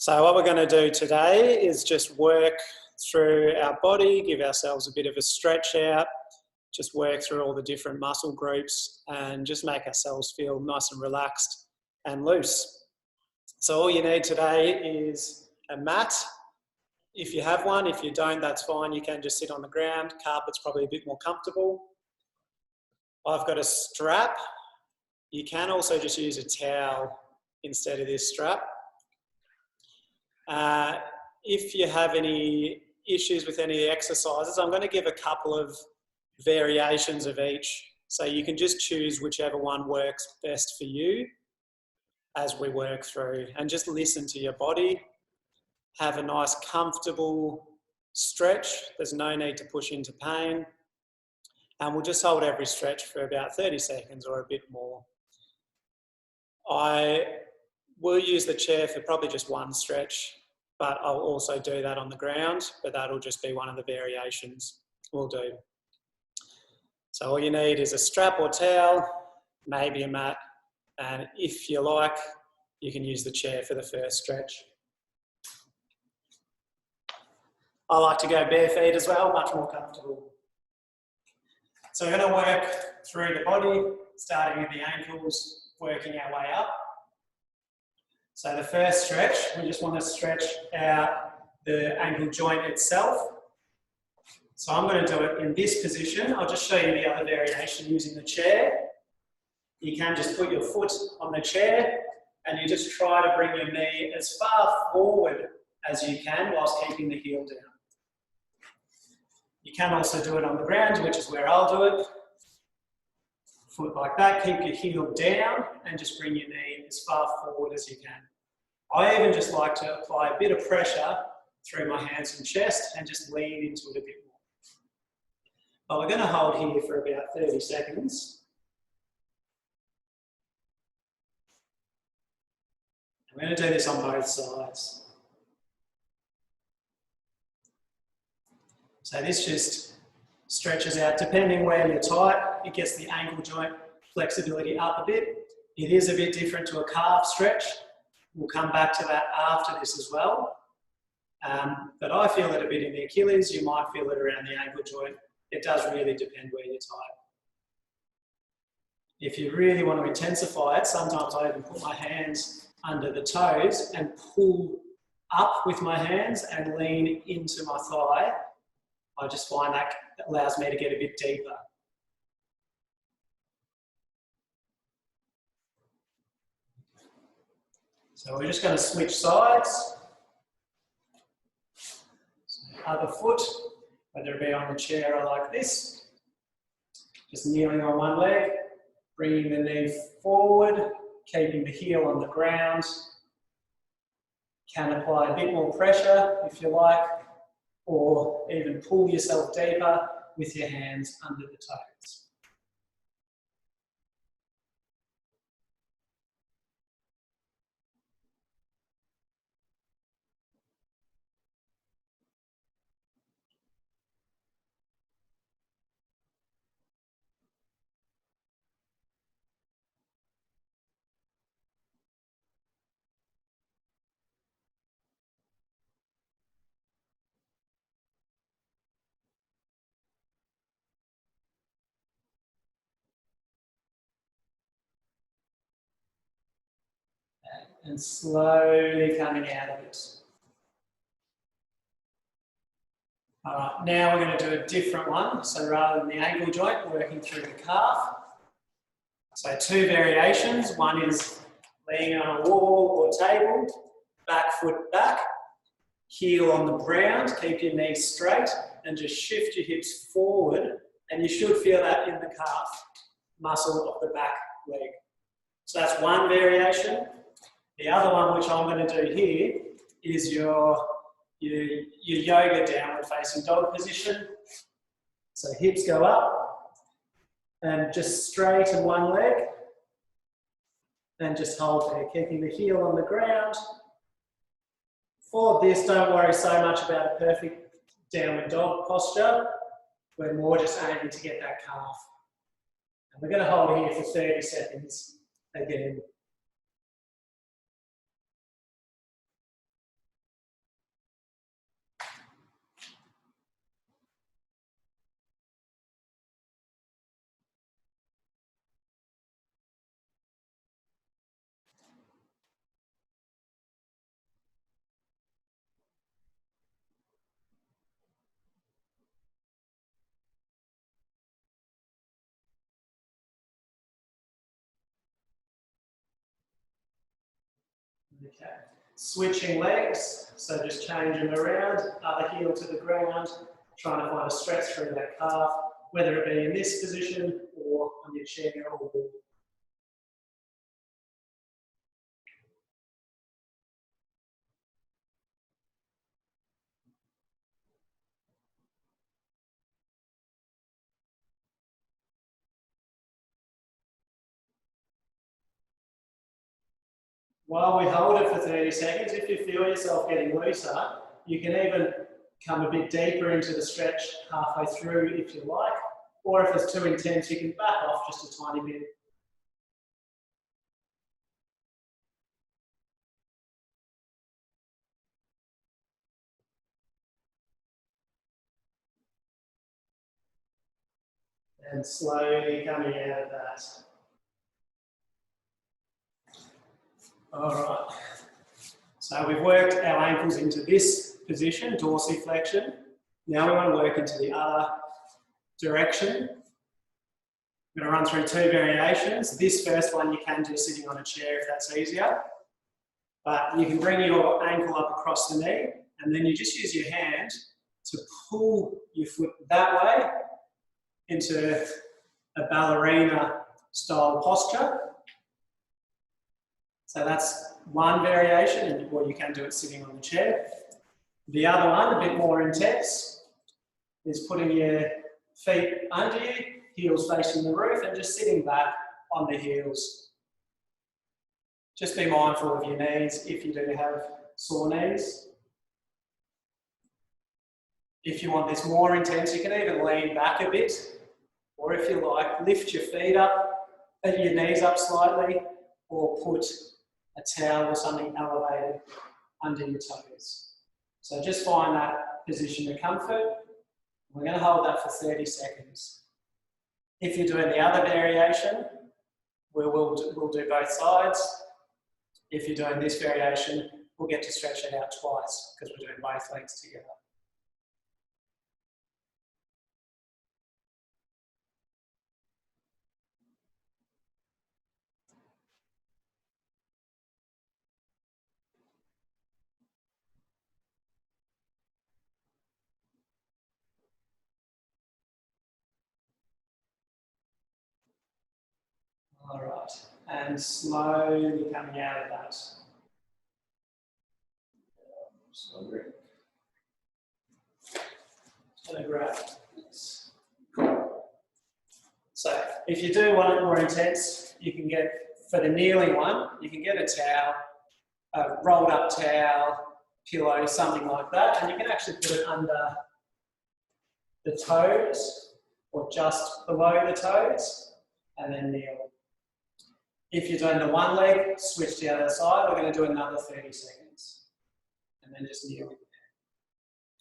So what we're going to do today is just work through our body, give ourselves a bit of a stretch out, just work through all the different muscle groups and just make ourselves feel nice and relaxed and loose. So all you need today is a mat. If you have one, if you don't, that's fine. You can just sit on the ground. Carpet's probably a bit more comfortable. I've got a strap. You can also just use a towel instead of this strap. If you have any issues with any of the exercises, I'm going to give a couple of variations of each. So you can just choose whichever one works best for you as we work through, and just listen to your body. Have a nice comfortable stretch. There's no need to push into pain. And we'll just hold every stretch for about 30 seconds or a bit more. I will use the chair for probably just one stretch, but I'll also do that on the ground, but that'll just be one of the variations we'll do. So all you need is a strap or towel, maybe a mat, and if you like, you can use the chair for the first stretch. I like to go bare feet as well, much more comfortable. So we're going to work through the body, starting with the ankles, working our way up. So the first stretch, we just want to stretch out the ankle joint itself. So I'm going to do it in this position. I'll just show you the other variation using the chair. You can just put your foot on the chair and you just try to bring your knee as far forward as you can whilst keeping the heel down. You can also do it on the ground, which is where I'll do it. Foot like that, keep your heel down and just bring your knee as far forward as you can. I even just like to apply a bit of pressure through my hands and chest and just lean into it a bit more. But we're going to hold here for about 30 seconds. I'm going to do this on both sides. So this just stretches out, depending where you're tight, it gets the ankle joint flexibility up a bit. It is a bit different to a calf stretch. We'll come back to that after this as well. But I feel it a bit in the Achilles, you might feel it around the ankle joint. It does really depend where you're tight. If you really want to intensify it, sometimes I even put my hands under the toes and pull up with my hands and lean into my thigh. I just find that allows me to get a bit deeper. So we're just going to switch sides. So other foot, whether it be on the chair or like this. Just kneeling on one leg, bringing the knee forward, keeping the heel on the ground. Can apply a bit more pressure if you like, or even pull yourself deeper with your hands under the toes. And slowly coming out of it. All right, now we're going to do a different one. So rather than the ankle joint, working through the calf. So two variations. One is laying on a wall or table, back foot back, heel on the ground, keep your knees straight and just shift your hips forward, and you should feel that in the calf muscle of the back leg. So that's one variation. The other one, which I'm going to do here, is your yoga downward facing dog position. So hips go up and just straighten one leg and just hold there, keeping the heel on the ground. For this, don't worry so much about a perfect downward dog posture. We're more just aiming to get that calf. And we're going to hold here for 30 seconds again. Okay. Switching legs, so just change them around, other heel to the ground, trying to find a stretch through that calf, whether it be in this position or on your chair or wall. While we hold it for 30 seconds, if you feel yourself getting looser, you can even come a bit deeper into the stretch halfway through if you like, or if it's too intense, you can back off just a tiny bit. And slowly coming out of that. All right. So we've worked our ankles into this position, dorsiflexion. Now we want to work into the other direction. I'm going to run through two variations. This first one you can do sitting on a chair if that's easier. But you can bring your ankle up across the knee and then you just use your hand to pull your foot that way into a ballerina style posture. So that's one variation, or you can do it sitting on the chair. The other one, a bit more intense, is putting your feet under you, heels facing the roof, and just sitting back on the heels. Just be mindful of your knees if you do have sore knees. If you want this more intense, you can even lean back a bit, or if you like, lift your feet up, your knees up slightly, or put a towel or something elevated under your toes. So just find that position of comfort. We're going to hold that for 30 seconds. If you're doing the other variation, we'll do both sides. If you're doing this variation, we'll get to stretch it out twice because we're doing both legs together. All right, and slowly coming out of that. Gonna grab this. So if you do want it more intense, you can get, for the kneeling one, you can get a towel, a rolled up towel, pillow, something like that, and you can actually put it under the toes or just below the toes and then kneel. If you're doing the one leg, switch to the other side. We're going to do another 30 seconds and then just kneel.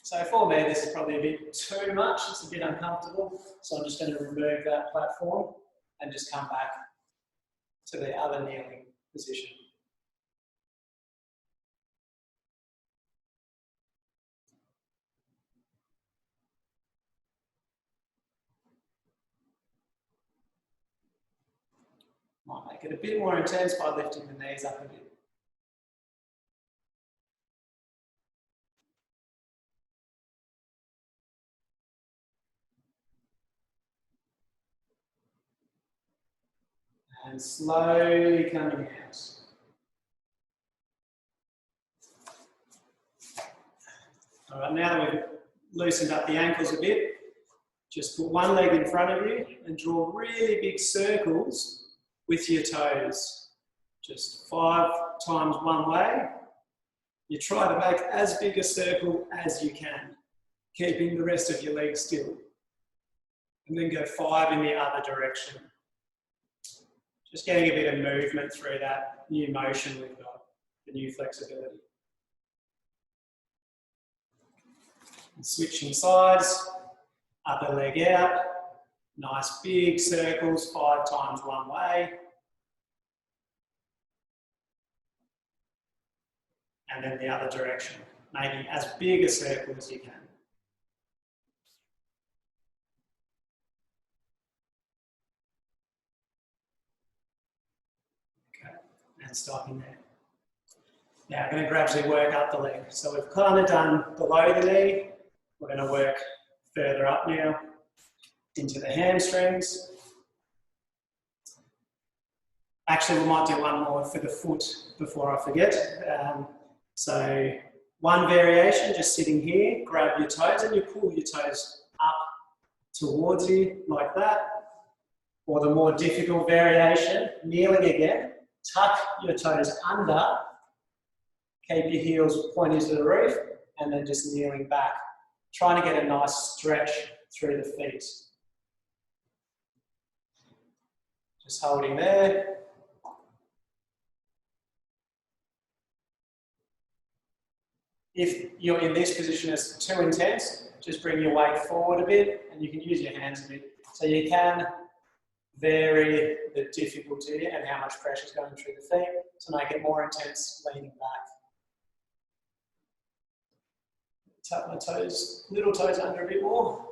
So for me, this is probably a bit too much. It's a bit uncomfortable. So I'm just going to remove that platform and just come back to the other kneeling position. Might make it a bit more intense by lifting the knees up a bit. And slowly coming out. All right, now that we've loosened up the ankles a bit, just put one leg in front of you and draw really big circles with your toes. Just 5 times one way. You try to make as big a circle as you can, keeping the rest of your legs still. And then go 5 in the other direction. Just getting a bit of movement through that new motion we've got, the new flexibility. And switching sides, upper leg out, nice big circles, 5 times one way. And then the other direction, making as big a circle as you can. Okay, and stopping there. Now I'm going to gradually work up the leg. So we've kind of done below the knee. We're going to work further up now into the hamstrings. Actually, we might do one more for the foot before I forget. So one variation, just sitting here, grab your toes and you pull your toes up towards you like that. Or the more difficult variation, kneeling again, tuck your toes under, keep your heels pointing to the roof, and then just kneeling back. Trying to get a nice stretch through the feet. Just holding there. If you're in this position it's too intense, just bring your weight forward a bit and you can use your hands a bit. So you can vary the difficulty and how much pressure is going through the feet to make it more intense leaning back. Tuck my toes, little toes under a bit more.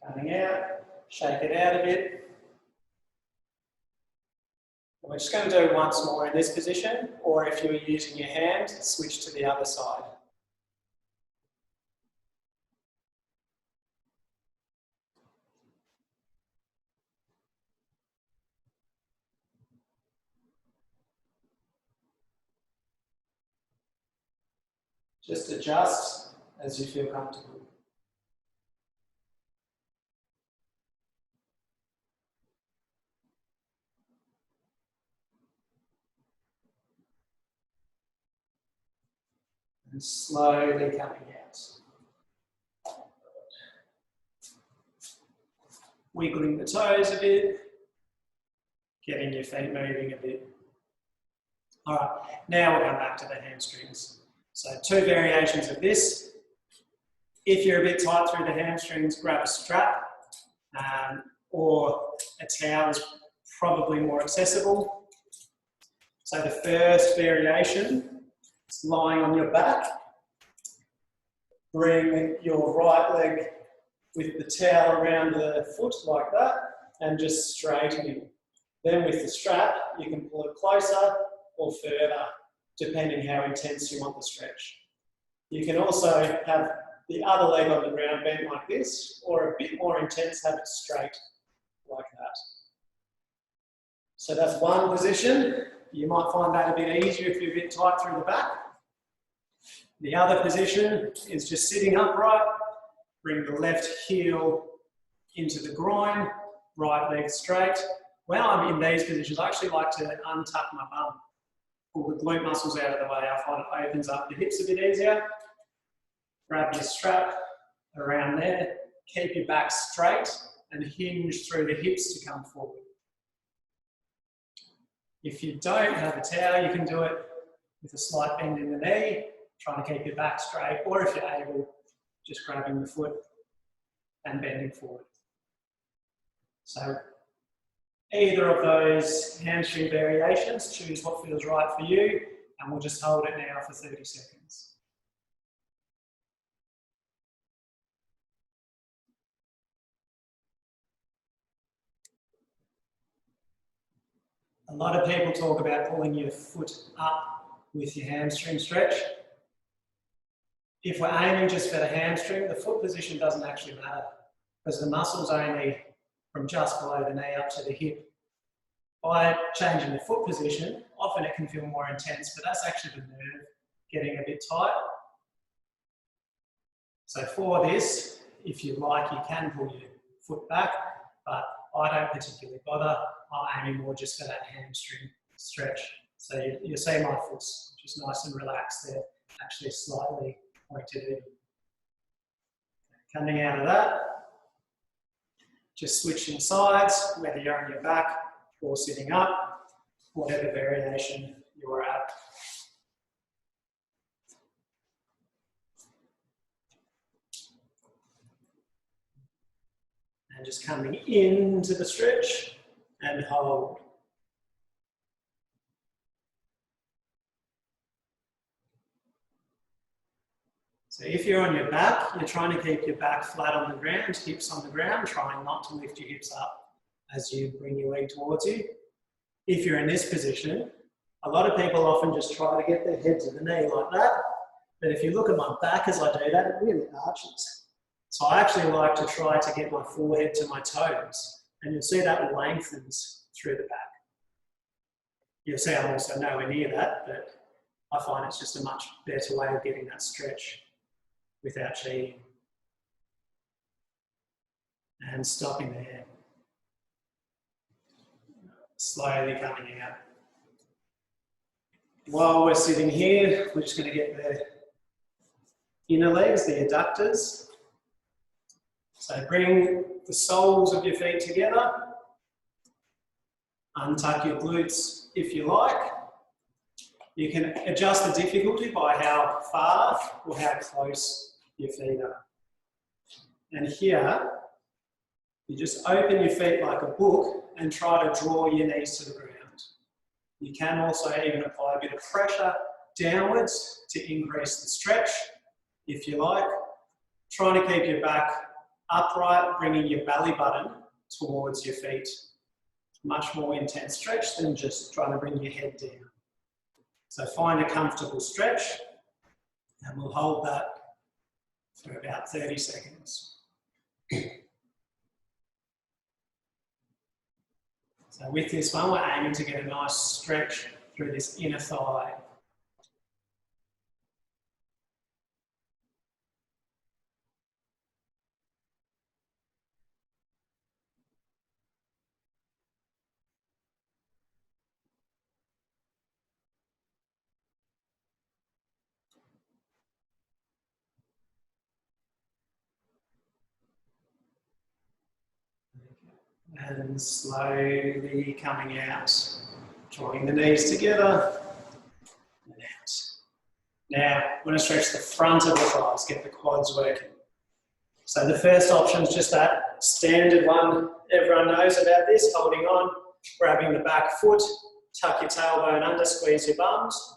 Coming out, shake it out a bit. And we're just going to do it once more in this position, or if you were using your hand, switch to the other side. Just adjust as you feel comfortable. And slowly coming out. Wiggling the toes a bit, getting your feet moving a bit. All right, now we'll come back to the hamstrings. So two variations of this. If you're a bit tight through the hamstrings, grab a strap or a towel is probably more accessible. So the first variation is lying on your back. Bring your right leg with the towel around the foot like that and just straightening. Then with the strap, you can pull it closer or further, depending how intense you want the stretch. You can also have the other leg on the ground bent like this, or a bit more intense, have it straight like that. So that's one position. You might find that a bit easier if you're a bit tight through the back. The other position is just sitting upright. Bring the left heel into the groin, right leg straight. When I'm in these positions, I actually like to untuck my bum. Pull the glute muscles out of the way. I find it opens up the hips a bit easier. Grab your strap around there. Keep your back straight and hinge through the hips to come forward. If you don't have a towel, you can do it with a slight bend in the knee, trying to keep your back straight, or if you're able, just grabbing the foot and bending forward. So either of those hamstring variations, choose what feels right for you, and we'll just hold it now for 30 seconds. A lot of people talk about pulling your foot up with your hamstring stretch. If we're aiming just for the hamstring, the foot position doesn't actually matter because the muscle's only from just below the knee up to the hip. By changing the foot position, often it can feel more intense, but that's actually the nerve getting a bit tight. So for this, if you like, you can pull your foot back, but I don't particularly bother. I'm aiming more just for that hamstring stretch. So you see my foot's just nice and relaxed there, actually slightly pointed in. Coming out of that, just switching sides, whether you're on your back or sitting up, whatever variation you are at. And just coming into the stretch and hold. So if you're on your back, you're trying to keep your back flat on the ground, hips on the ground, trying not to lift your hips up as you bring your leg towards you. If you're in this position, a lot of people often just try to get their head to the knee like that. But if you look at my back as I do that, it really arches. So I actually like to try to get my forehead to my toes. And you'll see that lengthens through the back. You'll see I'm also nowhere near that, but I find it's just a much better way of getting that stretch without cheating. And stopping there. Slowly coming out. While we're sitting here, we're just going to get the inner legs, the adductors. So bring the soles of your feet together. Untuck your glutes if you like. You can adjust the difficulty by how far or how close your feet are. And here, you just open your feet like a book and try to draw your knees to the ground. You can also even apply a bit of pressure downwards to increase the stretch, if you like. Trying to keep your back upright, bringing your belly button towards your feet. Much more intense stretch than just trying to bring your head down. So find a comfortable stretch, and we'll hold that for about 30 seconds. So with this one, we're aiming to get a nice stretch through this inner thigh. And slowly coming out, drawing the knees together and out. Now, we're going to stretch the front of the thighs, get the quads working. So the first option is just that standard one. Everyone knows about this, holding on, grabbing the back foot, tuck your tailbone under, squeeze your bums,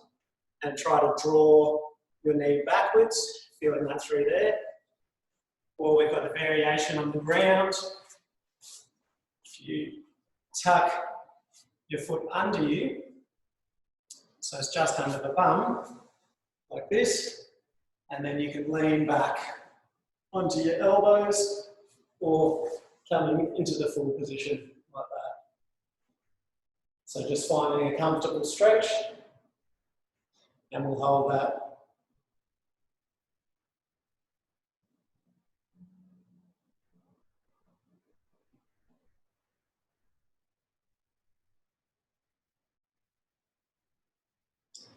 and try to draw your knee backwards, feeling that through there. Or we've got a variation on the ground. You tuck your foot under you, so it's just under the bum, like this, and then you can lean back onto your elbows or coming into the full position like that. So just finding a comfortable stretch, and we'll hold that.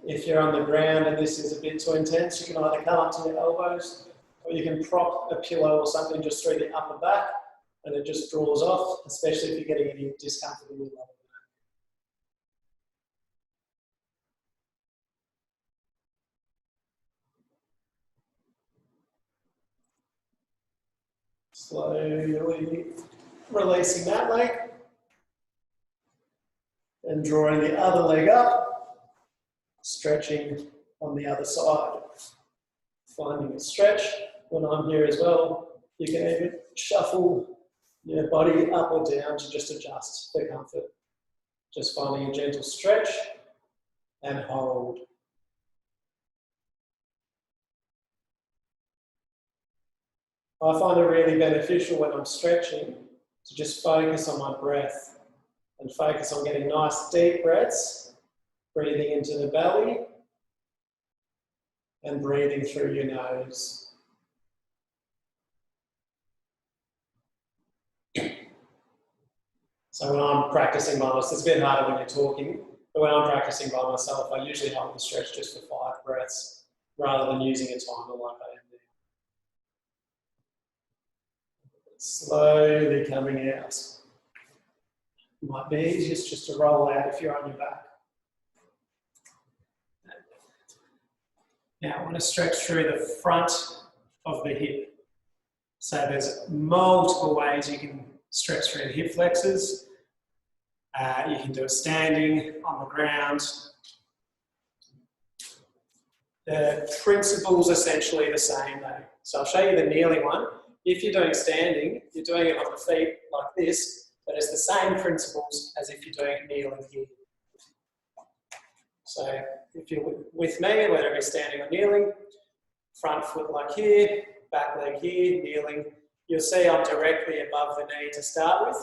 If you're on the ground and this is a bit too intense, you can either come up to your elbows or you can prop a pillow or something just through the upper back and it just draws off, especially if you're getting any discomfort in your lower back. Slowly releasing that leg and drawing the other leg up. Stretching on the other side. Finding a stretch. When I'm here as well, you can even shuffle your body up or down to just adjust for comfort. Just finding a gentle stretch and hold. I find it really beneficial when I'm stretching to just focus on my breath and focus on getting nice deep breaths. Breathing into the belly and breathing through your nose. So when I'm practicing by myself, it's a bit harder when you're talking, but when I'm practicing by myself, I usually hold the stretch just for 5 breaths rather than using a timer like I am now. Slowly coming out. It might be easiest just to roll out if you're on your back. Now I want to stretch through the front of the hip. So there's multiple ways you can stretch through the hip flexors. You can do it standing on the ground. The principle's essentially the same though. So I'll show you the kneeling one. If you're doing standing, you're doing it on the feet like this, but it's the same principles as if you're doing it kneeling here. So if you're with me, whether it's standing or kneeling, front foot like here, back leg here, kneeling, you'll see I'm directly above the knee to start with.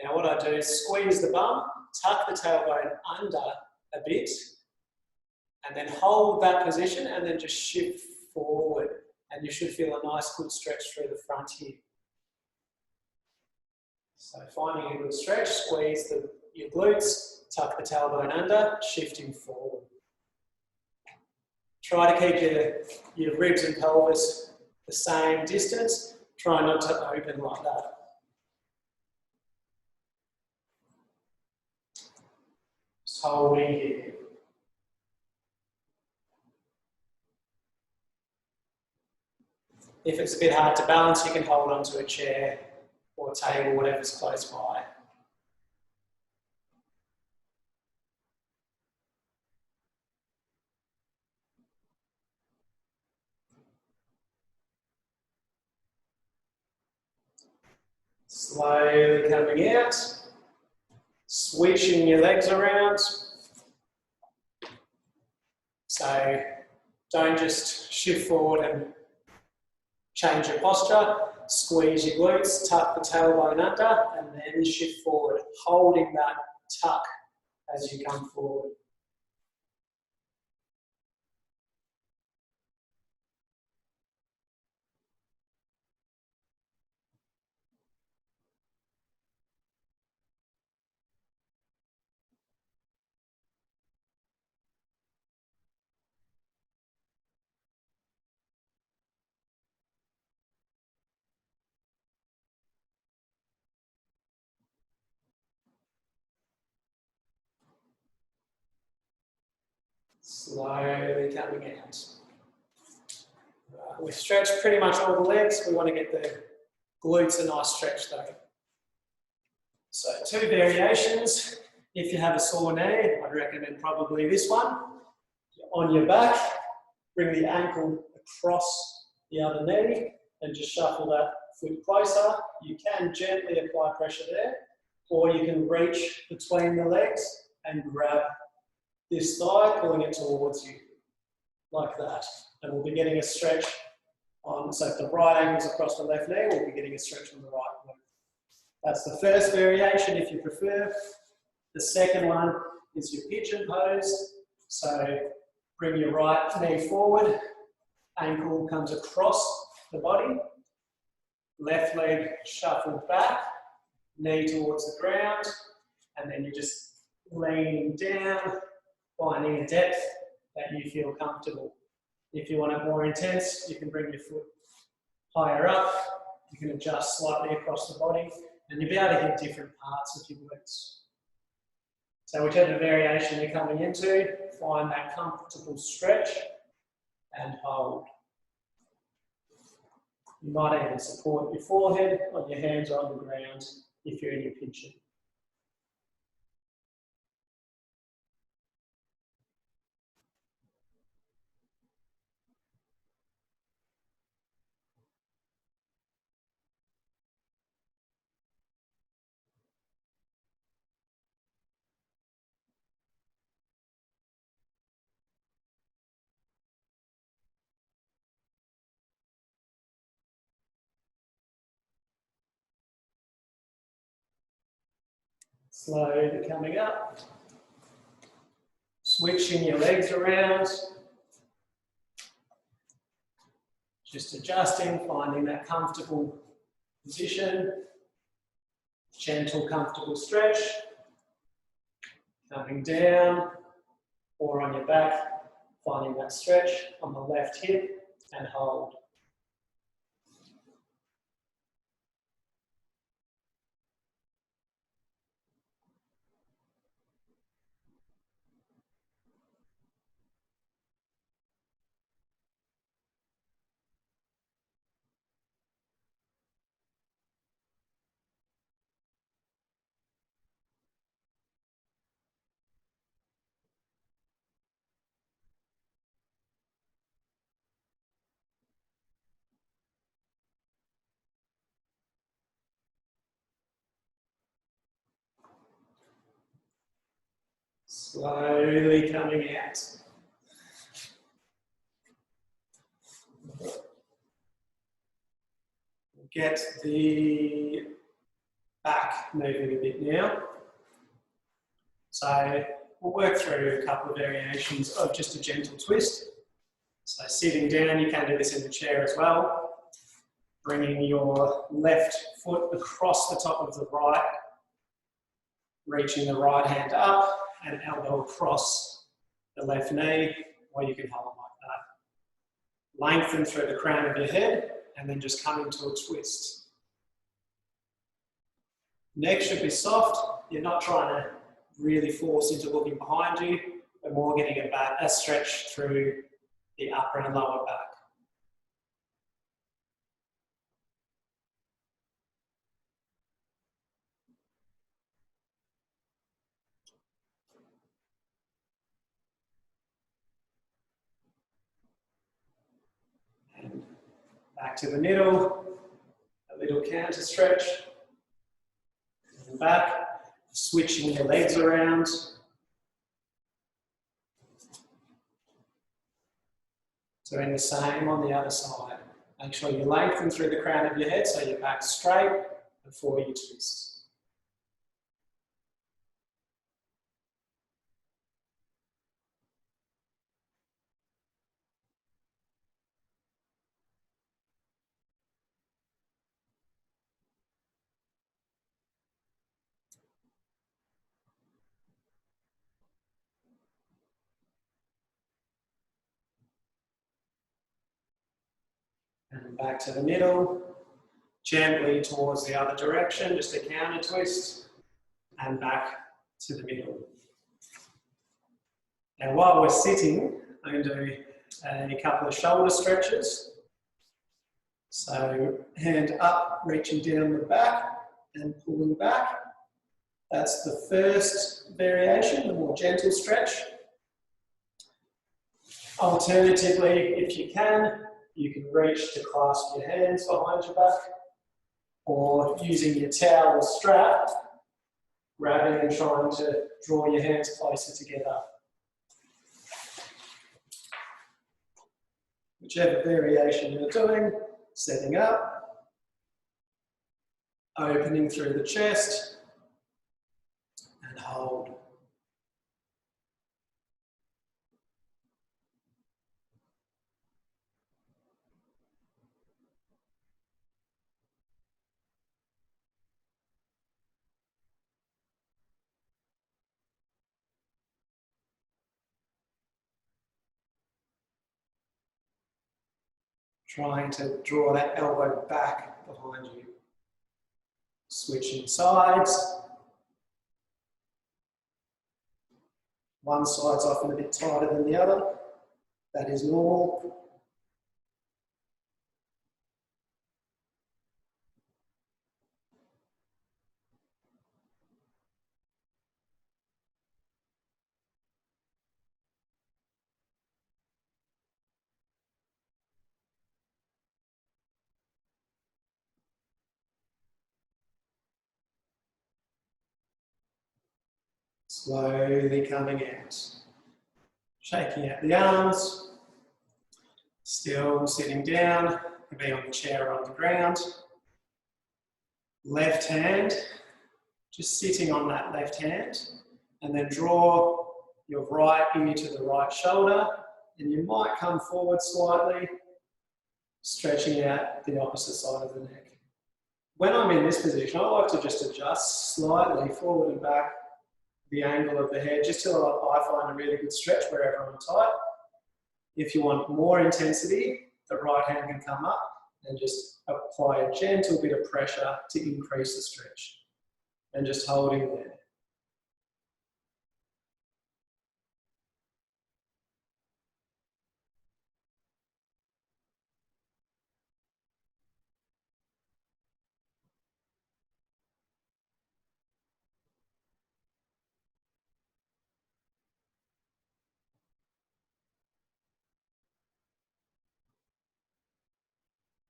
Now what I do is squeeze the bum, tuck the tailbone under a bit, and then hold that position and then just shift forward. And you should feel a nice good stretch through the front here. So finding a good stretch, squeeze your glutes, tuck the tailbone under, shifting forward. Try to keep your ribs and pelvis the same distance. Try not to open like that. Just holding here. If it's a bit hard to balance, you can hold onto a chair or table, whatever's close by. Slowly coming out, switching your legs around. So don't just shift forward and change your posture. Squeeze your glutes, tuck the tailbone under, and then shift forward, holding that tuck as you come forward. Slowly coming out. We've stretched pretty much all the legs. We want to get the glutes a nice stretch though. So 2 variations. If you have a sore knee, I'd recommend probably this one. On your back, bring the ankle across the other knee and just shuffle that foot closer. You can gently apply pressure there, or you can reach between the legs and grab this thigh, pulling it towards you, like that. And we'll be getting a stretch on, so if the right ankle's across the left knee, we'll be getting a stretch on the right leg. That's the first variation if you prefer. The second one is your pigeon pose. So bring your right knee forward, ankle comes across the body, left leg shuffled back, knee towards the ground, and then you're just leaning down, finding a depth that you feel comfortable. If you want it more intense, you can bring your foot higher up, you can adjust slightly across the body, and you'll be able to hit different parts of your glutes. So whichever variation you're coming into, find that comfortable stretch and hold. You might even support your forehead on your hands or on the ground if you're in your pigeon. Slowly coming up, switching your legs around, just adjusting, finding that comfortable position, gentle, comfortable stretch, coming down, or on your back, finding that stretch on the left hip and hold. Slowly coming out. Get the back moving a bit now. So we'll work through a couple of variations of just a gentle twist. So sitting down, you can do this in the chair as well. Bringing your left foot across the top of the right, reaching the right hand up and elbow across the left knee, or you can hold like that. Lengthen through the crown of your head and then just come into a twist. Neck should be soft. You're not trying to really force into looking behind you, but more getting a stretch through the upper and lower back. And back to the middle, a little counter stretch, and back, switching your legs around. Doing the same on the other side. Make sure you lengthen through the crown of your head so your back's straight before you twist. And back to the middle, gently towards the other direction, just a counter twist, and back to the middle. Now while we're sitting, I'm going to do a couple of shoulder stretches. So hand up, reaching down the back and pulling back. That's the first variation, the more gentle stretch. Alternatively, if you can reach to clasp your hands behind your back, or using your towel or strap, grabbing and trying to draw your hands closer together. Whichever variation you're doing, setting up, opening through the chest, and hold. Trying to draw that elbow back behind you. Switching sides. One side's often a bit tighter than the other. That is normal. Slowly coming out. Shaking out the arms. Still sitting down. You can be on the chair or on the ground. Left hand, just sitting on that left hand, and then draw your right ear to the right shoulder, and you might come forward slightly, stretching out the opposite side of the neck. When I'm in this position, I like to just adjust slightly forward and back the angle of the head, just till I find a really good stretch wherever I'm tight. If you want more intensity, the right hand can come up and just apply a gentle bit of pressure to increase the stretch. And just holding there.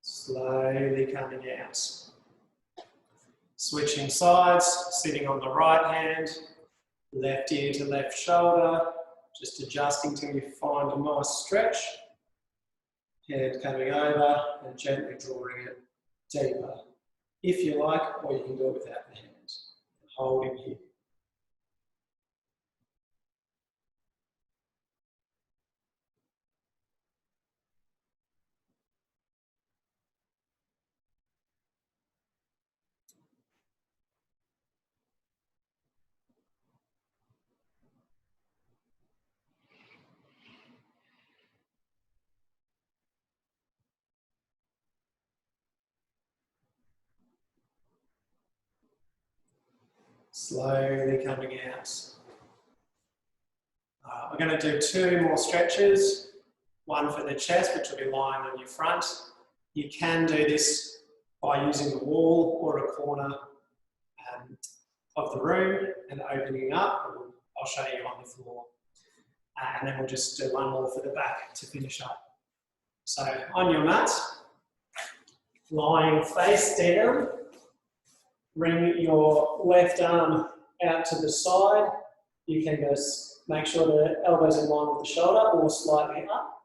Slowly coming out. Switching sides, sitting on the right hand, Left ear to left shoulder, just adjusting till you find a nice stretch. Hand coming over and gently drawing it deeper, if you like, or you can do it without the hand. Holding here. Slowly coming out. We're going to do 2 more stretches. One for the chest, which will be lying on your front. You can do this by using the wall or a corner of the room and opening up. I'll show you on the floor. And then we'll just do 1 more for the back to finish up. So on your mat, lying face down, bring your left arm out to the side. You can just make sure the elbow's in line with the shoulder or slightly up.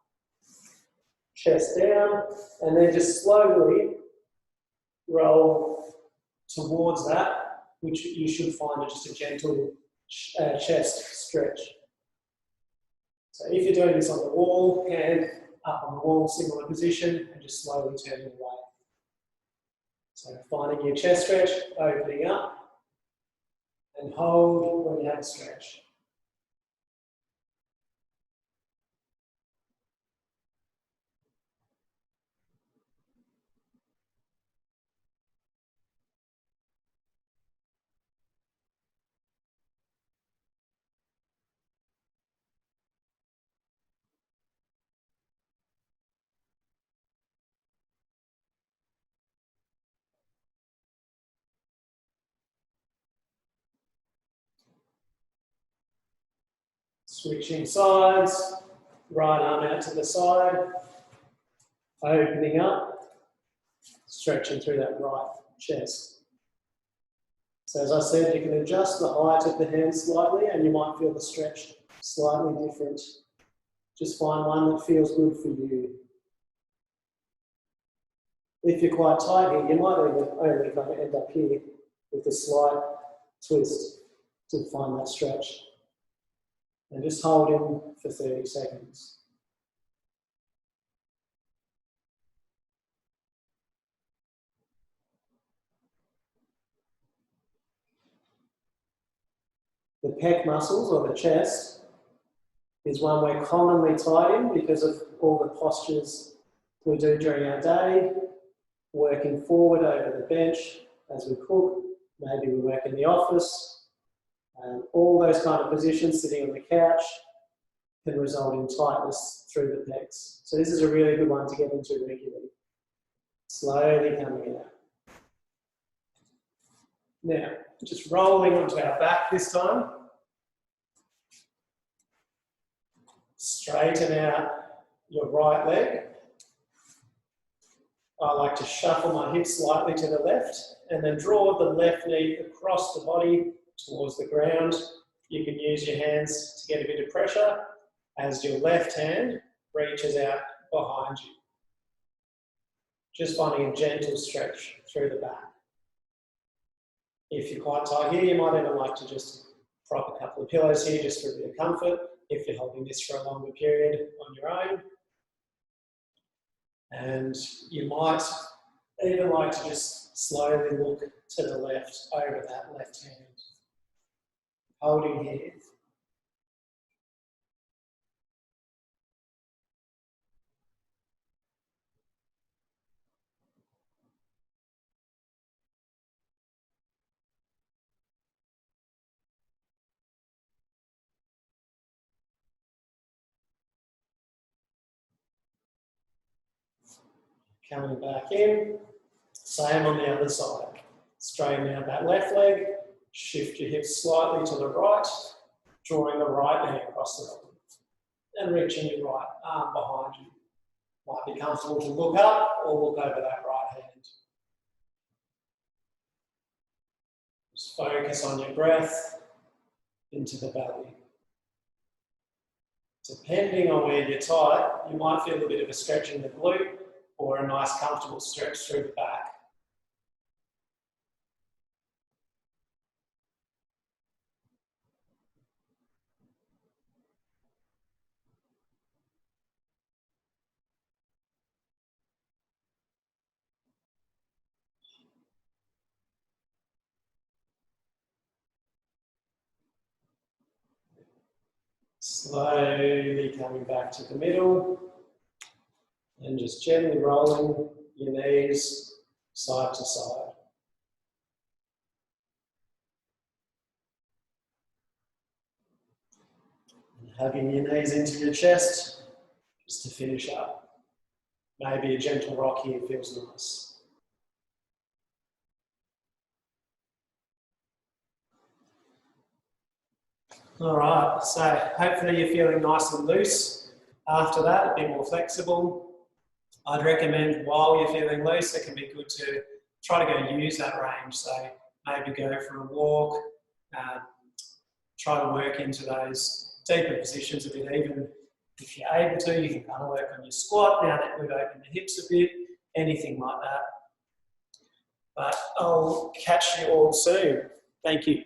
Chest down, and then just slowly roll towards that, which you should find just a gentle chest stretch. So if you're doing this on the wall, hand up on the wall, similar position, and just slowly turning away. So finding your chest stretch, opening up, and hold when you have a stretch. Switching sides, right arm out to the side, opening up, stretching through that right chest. So as I said, you can adjust the height of the hand slightly and you might feel the stretch slightly different. Just find one that feels good for you. If you're quite tight here, you might only kind of end up here with a slight twist to find that stretch. And just hold in for 30 seconds. The pec muscles, or the chest, is one we're commonly tight in because of all the postures we do during our day, working forward over the bench as we cook, maybe we work in the office, and all those kind of positions, sitting on the couch, can result in tightness through the pecs. So this is a really good one to get into regularly. Slowly coming out. Now, just rolling onto our back this time. Straighten out your right leg. I like to shuffle my hips slightly to the left and then draw the left knee across the body towards the ground. You can use your hands to get a bit of pressure as your left hand reaches out behind you. Just finding a gentle stretch through the back. If you're quite tight here, you might even like to just prop a couple of pillows here just for a bit of comfort if you're holding this for a longer period on your own. And you might even like to just slowly look to the left over that left hand. Holding here. Coming back in, same on the other side. Straighten out that left leg, shift your hips slightly to the right, drawing the right knee across the body, and reaching your right arm behind you. Might be comfortable to look up or look over that right hand. Just focus on your breath. into the belly. Depending on where you're tight, you might feel a bit of a stretch in the glute or a nice comfortable stretch through the back. Slowly coming back to the middle and just gently rolling your knees side to side. And hugging your knees into your chest just to finish up. Maybe a gentle rock here feels nice. All right, so hopefully you're feeling nice and loose. After that, a bit more flexible. I'd recommend while you're feeling loose, it can be good to try to go use that range. So maybe go for a walk, try to work into those deeper positions a bit. Even if you're able to, you can kind of work on your squat now that we've opened the hips a bit, anything like that. But I'll catch you all soon. Thank you.